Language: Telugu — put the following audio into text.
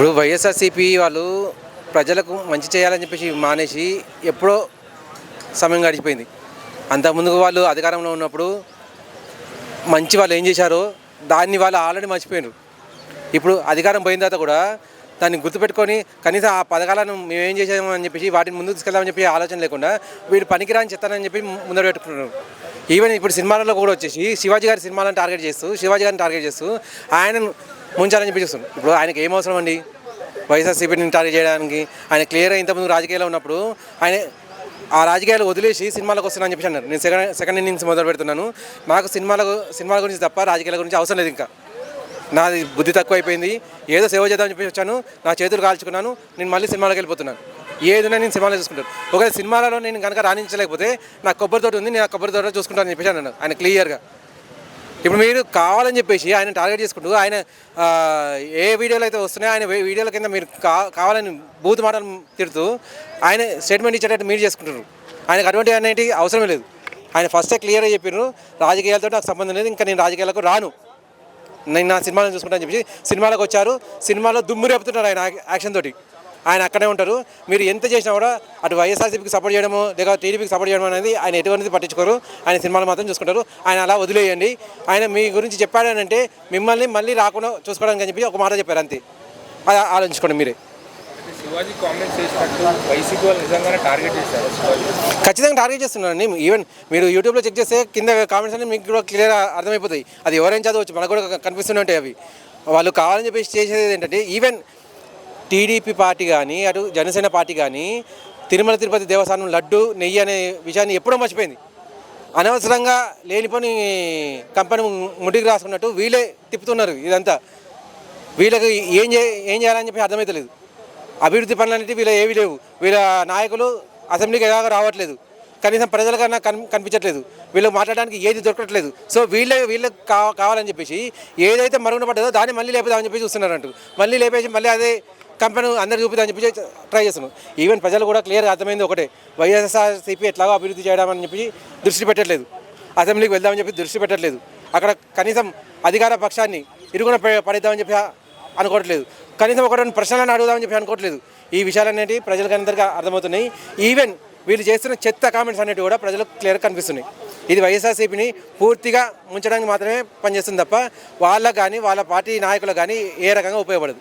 ఇప్పుడు వైఎస్ఆర్సీపీ వాళ్ళు ప్రజలకు మంచి చేయాలని చెప్పేసి మానేసి ఎప్పుడో సమయం గడిచిపోయింది. అంతకుముందు వాళ్ళు అధికారంలో ఉన్నప్పుడు మంచి వాళ్ళు ఏం చేశారో దాన్ని వాళ్ళు ఆల్రెడీ మర్చిపోయారు. ఇప్పుడు అధికారం పోయిన తర్వాత కూడా దాన్ని గుర్తుపెట్టుకొని కనీసం ఆ పథకాలను మేమేం చేసాము అని చెప్పేసి వాటిని ముందుకు తీసుకెళ్దామని చెప్పి ఆలోచన లేకుండా వీళ్ళు పనికిరాని చెత్తానని చెప్పి ముందర పెట్టుకుంటున్నారు. ఈవెన్ ఇప్పుడు సినిమాలలో కూడా వచ్చేసి శివాజీ గారి సినిమాలను టార్గెట్ చేస్తూ శివాజీ గారిని టార్గెట్ చేస్తూ ఆయనను ముంచాలని చెప్పి చూస్తున్నారు. ఇప్పుడు ఆయనకి ఏం అవసరం అండి వైఎస్ఆర్సీపీని టార్గెట్ చేయడానికి? ఆయన క్లియర్గా ఇంతకుముందు రాజకీయాల్లో ఉన్నప్పుడు ఆయన ఆ రాజకీయాలు వదిలేసి సినిమాలకు వస్తున్నానని చెప్పి అన్నారు. నేను సెకండ్ ఇన్నింగ్స్ మొదలు పెడుతున్నాను, నాకు సినిమాల గురించి తప్ప రాజకీయాల గురించి అవసరం లేదు, ఇంకా నాది బుద్ధి తక్కువ అయిపోయింది, ఏదో సేవ చేద్దామని చెప్పి వచ్చాను, నా చేతులు కాల్చుకున్నాను, నేను మళ్ళీ సినిమాలకు వెళ్ళిపోతున్నాను, ఏదైనా నేను సినిమాలో చూసుకుంటాను. ఒకవేళ సినిమాలలో నేను కనుక రాణించలేకపోతే నాకు కొబ్బరి తోట ఉంది, నేను ఆ కొబ్బరి తోట చూసుకుంటానని చెప్పేసి అన్నాను ఆయన క్లియర్గా. ఇప్పుడు మీరు కావాలని చెప్పేసి ఆయన టార్గెట్ చేసుకుంటూ ఆయన ఏ వీడియోలు అయితే వస్తున్నాయో ఆయన వీడియోల కింద మీరు కావాలని బూత్ మాటలు తిడుతూ ఆయన స్టేట్మెంట్ ఇచ్చేటట్టు మీరు చేసుకుంటున్నారు. ఆయనకు అటువంటి అనేది అవసరమే లేదు. ఆయన ఫస్టే క్లియర్గా చెప్పినారు, రాజకీయాలతో నాకు సంబంధం లేదు, ఇంకా నేను రాజకీయాలకు రాను, నేను నా సినిమాలను చూసుకుంటానని చెప్పి సినిమాలకు వచ్చారు. సినిమాలో దుమ్ము రేపుతున్నారు ఆయన యాక్షన్ తోటి. ఆయన అక్కడే ఉంటారు. మీరు ఎంత చేసినా కూడా అటు వైఎస్ఆర్సీపీకి సపోర్ట్ చేయడము లేక టీడీపీకి సపోర్ట్ చేయడం అనేది ఆయన ఎటువంటిది పట్టించుకోరు. ఆయన సినిమాలు మాత్రం చూసుకుంటారు. ఆయన అలా వదిలేయండి. ఆయన మీ గురించి చెప్పాడనంటే మిమ్మల్ని మళ్ళీ రాకుండా చూసుకోవడానికి అని చెప్పి ఒక మాట చెప్పారు, అంతే. అది ఆలోచించుకోండి మీరే. శివాజీ కామెంట్స్ చేసినట్టు వైసీపీ వాళ్ళు నిజంగానే టార్గెట్ చేశారు. ఖచ్చితంగా టార్గెట్ చేస్తున్నారండి. ఈవెన్ మీరు యూట్యూబ్లో చెక్ చేస్తే కింద కామెంట్స్ అన్ని మీకు కూడా క్లియర్గా అర్థమైపోతాయి. అది ఎవరైనా చదవచ్చు, మనకు కూడా కనిపిస్తూనే ఉంటాయి అవి. వాళ్ళు కావాలని చెప్పేసి చేసేది ఏంటంటే ఈవెన్ టీడీపీ పార్టీ కానీ అటు జనసేన పార్టీ కానీ తిరుమల తిరుపతి దేవస్థానం లడ్డు నెయ్యి అనే విషయాన్ని ఎప్పుడో మర్చిపోయింది. అనవసరంగా లేనిపోని కంపెనీ ముడికి రాసుకున్నట్టు వీళ్ళే తిప్పుతున్నారు ఇదంతా. వీళ్ళకి ఏం చేయాలని చెప్పి అర్థమవుతలేదు. అభివృద్ధి పనులు అనేవి వీళ్ళ ఏవి లేవు. వీళ్ళ నాయకులు అసెంబ్లీకి ఎలాగ రావట్లేదు, కనీసం ప్రజలకన్నా కనిపించట్లేదు, వీళ్ళకి మాట్లాడడానికి ఏది దొరకట్లేదు. సో వీళ్ళకి కావాలని చెప్పేసి ఏదైతే మరుగున పడ్డదో దాన్ని మళ్ళీ లేపుదామని చెప్పి చూస్తున్నారంటూ మళ్ళీ లేపేసి మళ్ళీ అదే కంపెనీ అందరికీ చూపిద్దామని చెప్పి ట్రై చేస్తున్నాం. ఈవెన్ ప్రజలు కూడా క్లియర్గా అర్థమైంది ఒకటే, వైఎస్ఆర్సీపీ ఎట్లాగో అభివృద్ధి చేయడామని చెప్పి దృష్టి పెట్టట్లేదు, అసెంబ్లీకి వెళ్దామని చెప్పి దృష్టి పెట్టట్లేదు, అక్కడ కనీసం అధికార పక్షాన్ని ఇరుగున పడేద్దామని చెప్పి అనుకోవట్లేదు, కనీసం ఒక రెండు ప్రశ్నలను అడుగుదామని చెప్పి అనుకోవట్లేదు. ఈ విషయాలన్నిటి ప్రజలకు అందరికీ అర్థమవుతున్నాయి. ఈవెన్ వీళ్ళు చేస్తున్న చెత్త కామెంట్స్ అనేవి కూడా ప్రజలకు క్లియర్గా కనిపిస్తున్నాయి. ఇది వైఎస్ఆర్సీపీని పూర్తిగా ముంచడానికి మాత్రమే పనిచేస్తుంది తప్ప వాళ్ళకు కానీ వాళ్ళ పార్టీ నాయకులకు కానీ ఏ రకంగా ఉపయోగపడదు.